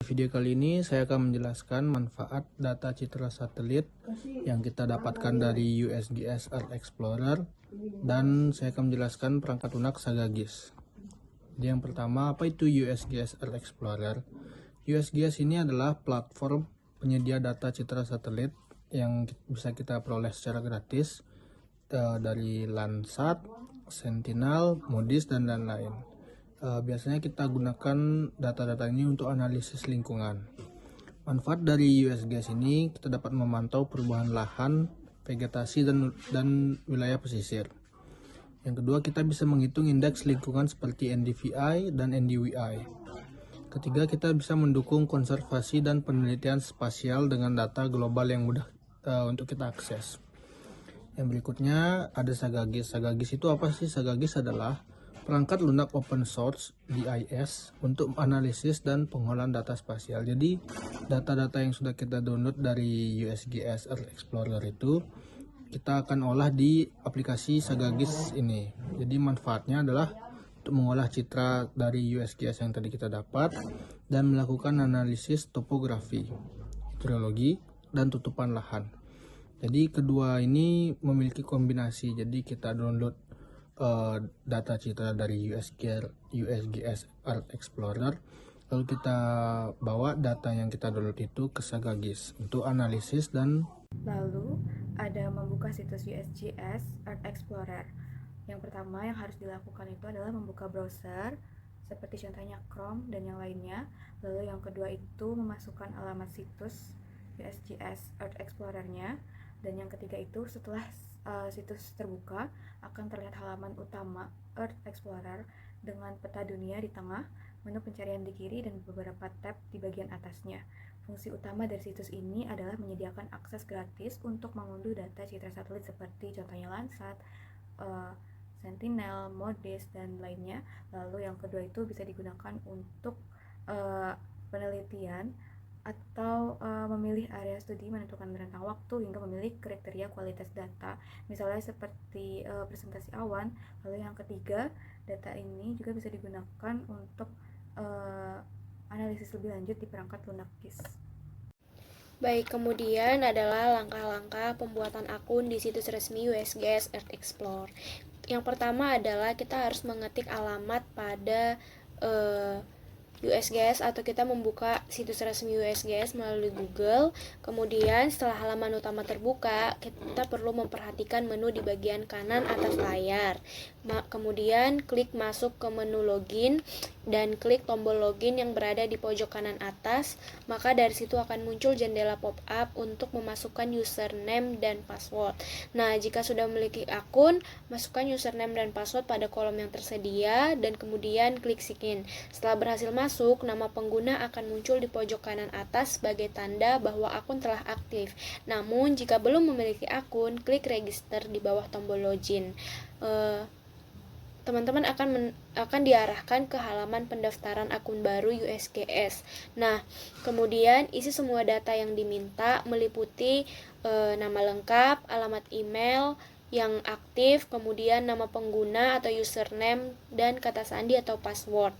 Video kali ini saya akan menjelaskan manfaat data citra satelit yang kita dapatkan dari USGS Earth Explorer, dan saya akan menjelaskan perangkat lunak Sagagis. Jadi yang pertama, apa itu USGS Earth Explorer? USGS ini adalah platform penyedia data citra satelit yang bisa kita peroleh secara gratis dari Landsat, Sentinel, MODIS, dan lain-lain. Biasanya kita gunakan data-data ini untuk analisis lingkungan. Manfaat dari USGS ini, kita dapat memantau perubahan lahan, vegetasi, dan wilayah pesisir. Yang kedua, kita bisa menghitung indeks lingkungan seperti NDVI dan NDWI. Ketiga, kita bisa mendukung konservasi dan penelitian spasial dengan data global yang mudah untuk kita akses. Yang berikutnya ada Sagagis. Sagagis itu apa sih? Sagagis adalah perangkat lunak open source BIS untuk analisis dan pengolahan data spasial. Jadi data-data yang sudah kita download dari USGS Earth Explorer itu kita akan olah di aplikasi Sagagis ini. Jadi manfaatnya adalah untuk mengolah citra dari USGS yang tadi kita dapat dan melakukan analisis topografi, hidrologi, dan tutupan lahan. Jadi kedua ini memiliki kombinasi. Jadi kita download data citra dari USGS Earth Explorer, lalu kita bawa data yang kita download itu ke Sagagis untuk analisis. Dan lalu ada membuka situs USGS Earth Explorer. Yang pertama yang harus dilakukan itu adalah membuka browser seperti contohnya Chrome dan yang lainnya. Lalu yang kedua itu memasukkan alamat situs USGS Earth Explorer-nya, dan yang ketiga itu setelah situs terbuka akan terlihat halaman utama Earth Explorer dengan peta dunia di tengah, menu pencarian di kiri, dan beberapa tab di bagian atasnya. Fungsi utama dari situs ini adalah menyediakan akses gratis untuk mengunduh data citra satelit seperti contohnya Landsat, Sentinel, MODIS, dan lainnya. Lalu yang kedua itu bisa digunakan untuk penelitian atau memilih area studi, menentukan rentang waktu, hingga memilih kriteria kualitas data, misalnya seperti presentasi awan. Lalu yang ketiga, data ini juga bisa digunakan untuk analisis lebih lanjut di perangkat lunak GIS. Baik, kemudian adalah langkah-langkah pembuatan akun di situs resmi USGS Earth Explorer. Yang pertama adalah kita harus mengetik alamat pada USGS atau kita membuka situs resmi USGS melalui Google. Kemudian setelah halaman utama terbuka, kita perlu memperhatikan menu di bagian kanan atas layar. Kemudian klik masuk ke menu login dan klik tombol login yang berada di pojok kanan atas. Maka dari situ akan muncul jendela pop-up untuk memasukkan username dan password. Nah, jika sudah memiliki akun, masukkan username dan password pada kolom yang tersedia dan kemudian klik sign in. Setelah berhasil masuk, nama pengguna akan muncul di pojok kanan atas sebagai tanda bahwa akun telah aktif. Namun, jika belum memiliki akun, klik register di bawah tombol login. Teman-teman akan diarahkan ke halaman pendaftaran akun baru USGS. Nah, kemudian isi semua data yang diminta meliputi nama lengkap, alamat email yang aktif, kemudian nama pengguna atau username, dan kata sandi atau password.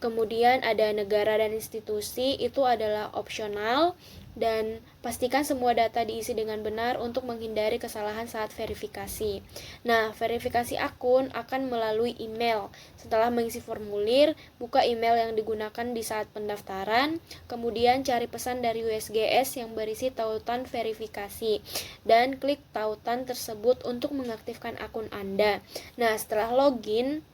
Kemudian ada negara dan institusi, itu adalah opsional, dan pastikan semua data diisi dengan benar untuk menghindari kesalahan saat verifikasi. Nah, verifikasi akun akan melalui email. Setelah mengisi formulir, buka email yang digunakan di saat pendaftaran, kemudian cari pesan dari USGS yang berisi tautan verifikasi, dan klik tautan tersebut untuk mengaktifkan akun Anda. Nah, setelah login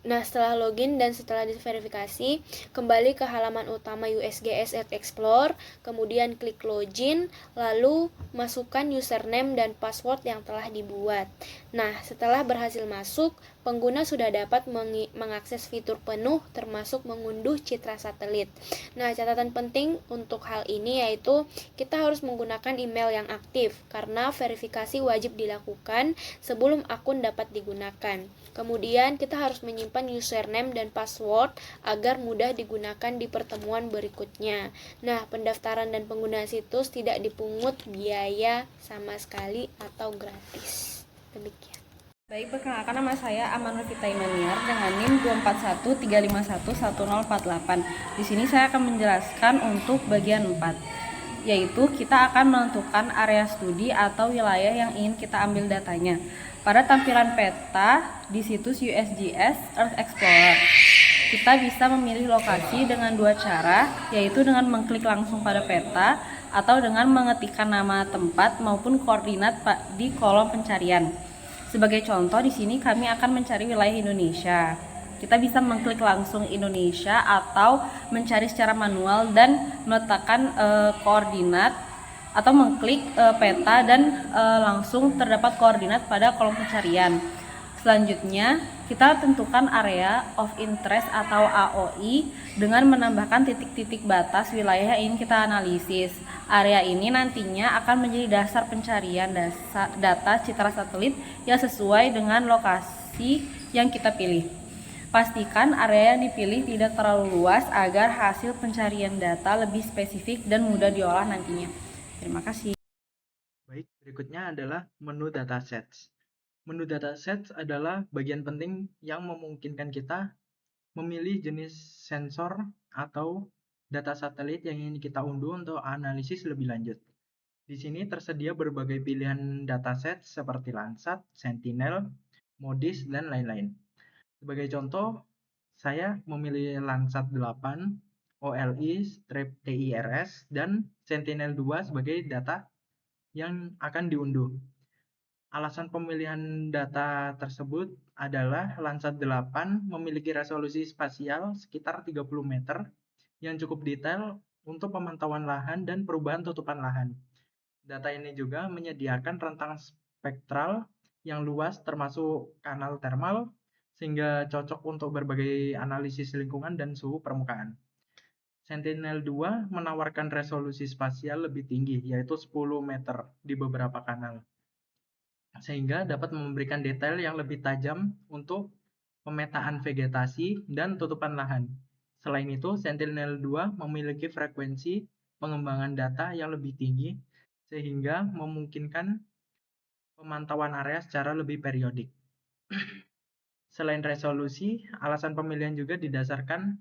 dan setelah diverifikasi, kembali ke halaman utama USGS Earth Explorer, kemudian klik login, lalu masukkan username dan password yang telah dibuat. Nah, setelah berhasil masuk, pengguna sudah dapat mengakses fitur penuh termasuk mengunduh citra satelit. Nah, catatan penting untuk hal ini yaitu kita harus menggunakan email yang aktif karena verifikasi wajib dilakukan sebelum akun dapat digunakan. Kemudian kita harus menyimpan username dan password agar mudah digunakan di pertemuan berikutnya. Nah, pendaftaran dan penggunaan situs tidak dipungut biaya sama sekali atau gratis. Demikian. Baik, perkenalkan nama saya Amanul Vita Imaniar dengan NIM 241-351-1048. Di sini saya akan menjelaskan untuk bagian 4, yaitu kita akan menentukan area studi atau wilayah yang ingin kita ambil datanya. Pada tampilan peta di situs USGS Earth Explorer, kita bisa memilih lokasi dengan dua cara, yaitu dengan mengklik langsung pada peta atau dengan mengetikkan nama tempat maupun koordinat di kolom pencarian. Sebagai contoh, di sini kami akan mencari wilayah Indonesia. Kita bisa mengklik langsung Indonesia atau mencari secara manual dan meletakkan koordinat atau mengklik peta dan langsung terdapat koordinat pada kolom pencarian. Selanjutnya, kita tentukan area of interest atau AOI dengan menambahkan titik-titik batas wilayah yang ingin kita analisis. Area ini nantinya akan menjadi dasar pencarian data citra satelit yang sesuai dengan lokasi yang kita pilih. Pastikan area yang dipilih tidak terlalu luas agar hasil pencarian data lebih spesifik dan mudah diolah nantinya. Terima kasih. Baik, berikutnya adalah menu datasets. Menu datasets adalah bagian penting yang memungkinkan kita memilih jenis sensor atau data satelit yang ingin kita unduh untuk analisis lebih lanjut. Di sini tersedia berbagai pilihan dataset seperti Landsat, Sentinel, MODIS, dan lain-lain. Sebagai contoh, saya memilih Landsat 8, OLI, Strip TIRS, dan Sentinel-2 sebagai data yang akan diunduh. Alasan pemilihan data tersebut adalah Landsat 8 memiliki resolusi spasial sekitar 30 meter yang cukup detail untuk pemantauan lahan dan perubahan tutupan lahan. Data ini juga menyediakan rentang spektral yang luas termasuk kanal termal sehingga cocok untuk berbagai analisis lingkungan dan suhu permukaan. Sentinel-2 menawarkan resolusi spasial lebih tinggi yaitu 10 meter di beberapa kanal, sehingga dapat memberikan detail yang lebih tajam untuk pemetaan vegetasi dan tutupan lahan. Selain itu, Sentinel-2 memiliki frekuensi pengembangan data yang lebih tinggi sehingga memungkinkan pemantauan area secara lebih periodik. Selain resolusi, alasan pemilihan juga didasarkan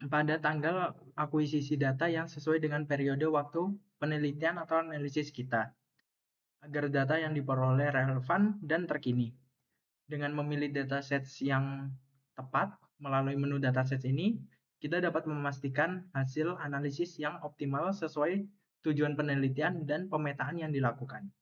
pada tanggal akuisisi data yang sesuai dengan periode waktu penelitian atau analisis kita, agar data yang diperoleh relevan dan terkini. Dengan memilih datasets yang tepat melalui menu datasets ini, kita dapat memastikan hasil analisis yang optimal sesuai tujuan penelitian dan pemetaan yang dilakukan.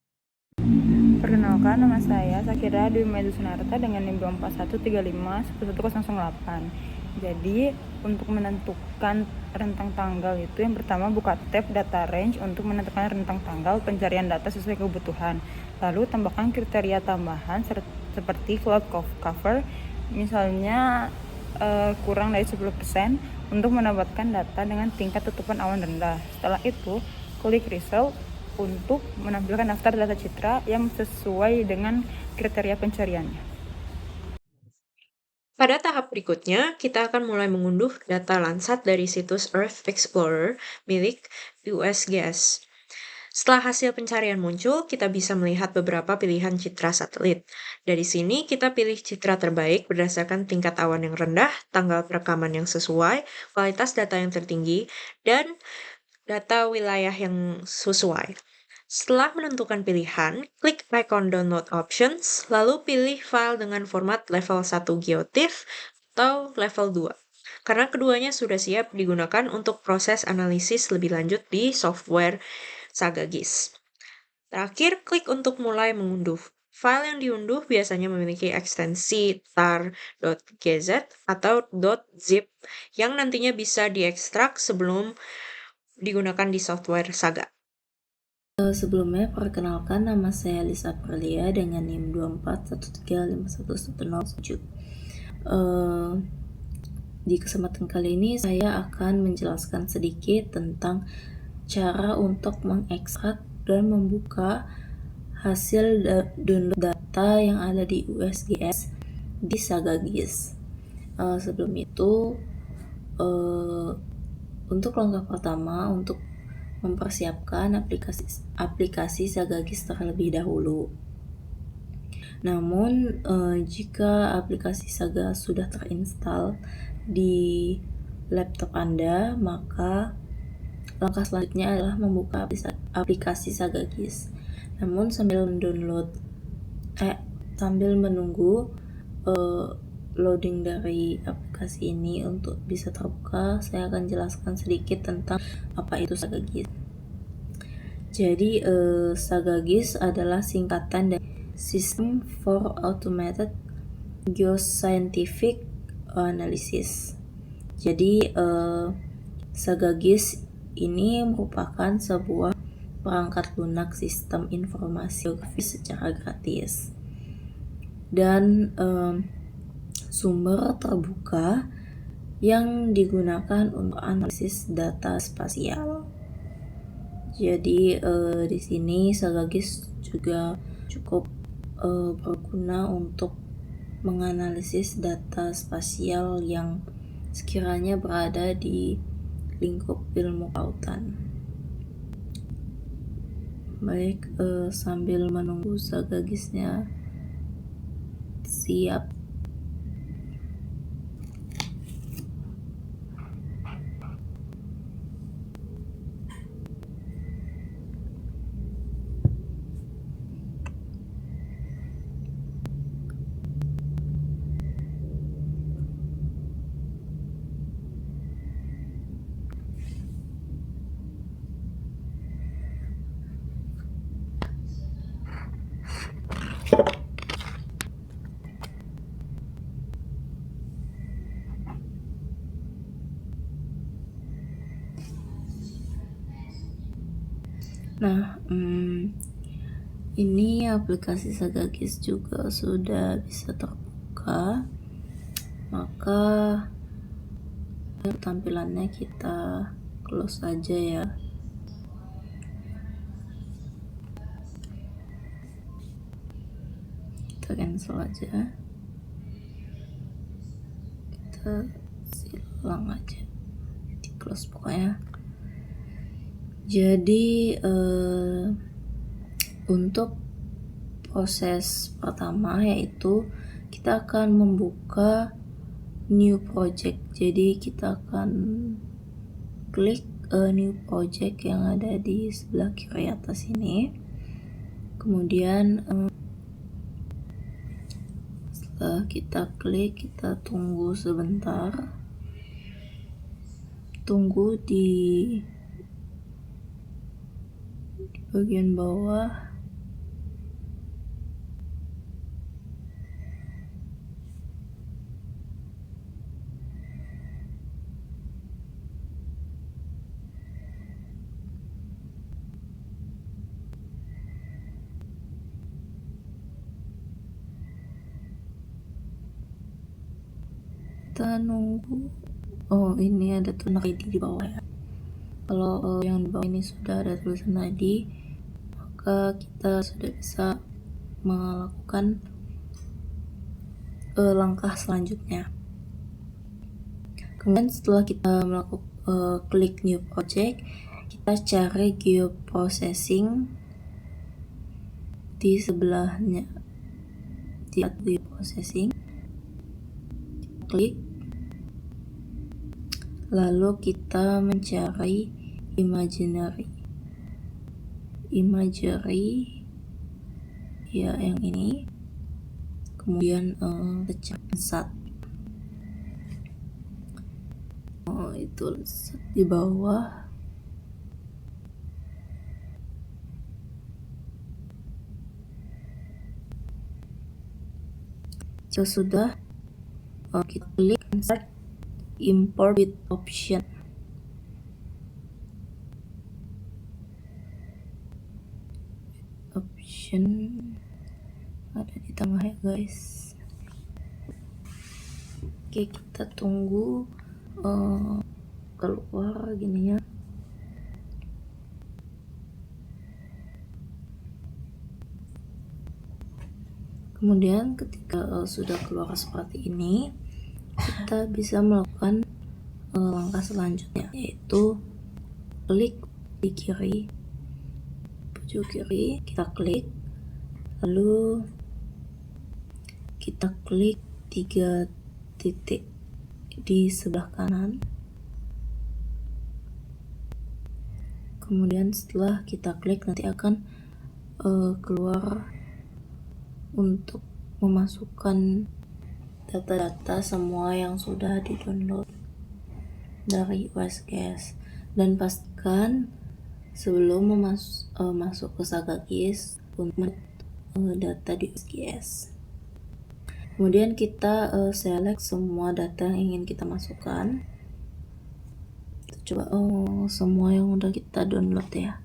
Perkenalkan, nama saya Sakira Dwi Medu Sunarta dengan NIM 241351108. Jadi, untuk menentukan rentang tanggal itu, yang pertama buka tab Data Range untuk menentukan rentang tanggal pencarian data sesuai kebutuhan. Lalu tambahkan kriteria tambahan seperti cloud cover, misalnya kurang dari 10% untuk mendapatkan data dengan tingkat tutupan awan rendah. Setelah itu, klik Result untuk menampilkan daftar data citra yang sesuai dengan kriteria pencariannya. Pada tahap berikutnya, kita akan mulai mengunduh data Landsat dari situs Earth Explorer milik USGS. Setelah hasil pencarian muncul, kita bisa melihat beberapa pilihan citra satelit. Dari sini, kita pilih citra terbaik berdasarkan tingkat awan yang rendah, tanggal perekaman yang sesuai, kualitas data yang tertinggi, dan data wilayah yang sesuai. Setelah menentukan pilihan, klik icon Download Options, lalu pilih file dengan format level 1 GeoTIFF atau level 2, karena keduanya sudah siap digunakan untuk proses analisis lebih lanjut di software SagaGIS. Terakhir, klik untuk mulai mengunduh. File yang diunduh biasanya memiliki ekstensi tar.gz atau .zip yang nantinya bisa diekstrak sebelum digunakan di software Saga. Sebelumnya, perkenalkan, nama saya Lisa Perlia dengan NIM 241351107. Di kesempatan kali ini saya akan menjelaskan sedikit tentang cara untuk mengekstrak dan membuka hasil download data yang ada di USGS di SagaGIS. Sebelum itu, untuk langkah pertama untuk mempersiapkan aplikasi SagaGIS terlebih dahulu. Namun jika aplikasi Saga sudah terinstall di laptop Anda, maka langkah selanjutnya adalah membuka aplikasi Saga GIS. Namun sambil menunggu loading dari aplikasi ini untuk bisa terbuka, saya akan jelaskan sedikit tentang apa itu Saga GIS. Jadi Saga GIS adalah singkatan dari System for Automated Geoscientific Analysis. Jadi Saga GIS ini merupakan sebuah perangkat lunak sistem informasi geografis secara gratis dan sumber terbuka yang digunakan untuk analisis data spasial. Jadi di sini Saga GIS juga cukup berguna untuk menganalisis data spasial yang sekiranya berada di lingkup ilmu kelautan. Baik, sambil menunggu Saga GIS-nya siap, Nah, ini aplikasi Saga GIS juga sudah bisa terbuka. Maka tampilannya kita close aja ya. Kita cancel aja. Kita silang aja. Di close pokoknya. Jadi untuk proses pertama yaitu kita akan membuka new project. Jadi kita akan klik new project yang ada di sebelah kiri atas ini. Kemudian setelah kita klik, kita tunggu sebentar. Tunggu di bagian bawah. Kita nunggu. Oh, ini ada tulisan ID di bawah ya. Kalau yang di bawah ini sudah ada tulisan ID, maka kita sudah bisa melakukan langkah selanjutnya. Kemudian setelah kita melakukan klik new project, kita cari geoprocessing di sebelahnya. Di geoprocessing, klik. Lalu kita mencari imagery ya, yang ini. Kemudian sat itu sat di bawah. Jika sudah, kita klik insert import with option. Ada di tengah ya guys. Oke, kita tunggu keluar gini ya. Kemudian ketika sudah keluar seperti ini, kita bisa melakukan langkah selanjutnya, yaitu klik di kiri, pojok kiri, kita klik, lalu kita klik 3 titik di sebelah kanan. Kemudian setelah kita klik nanti akan keluar untuk memasukkan data-data semua yang sudah di-download dari USGS. Dan pastikan sebelum masuk ke SagaGIS untuk data di USGS. Kemudian kita select semua data yang ingin kita masukkan. Kita coba semua yang udah kita download ya.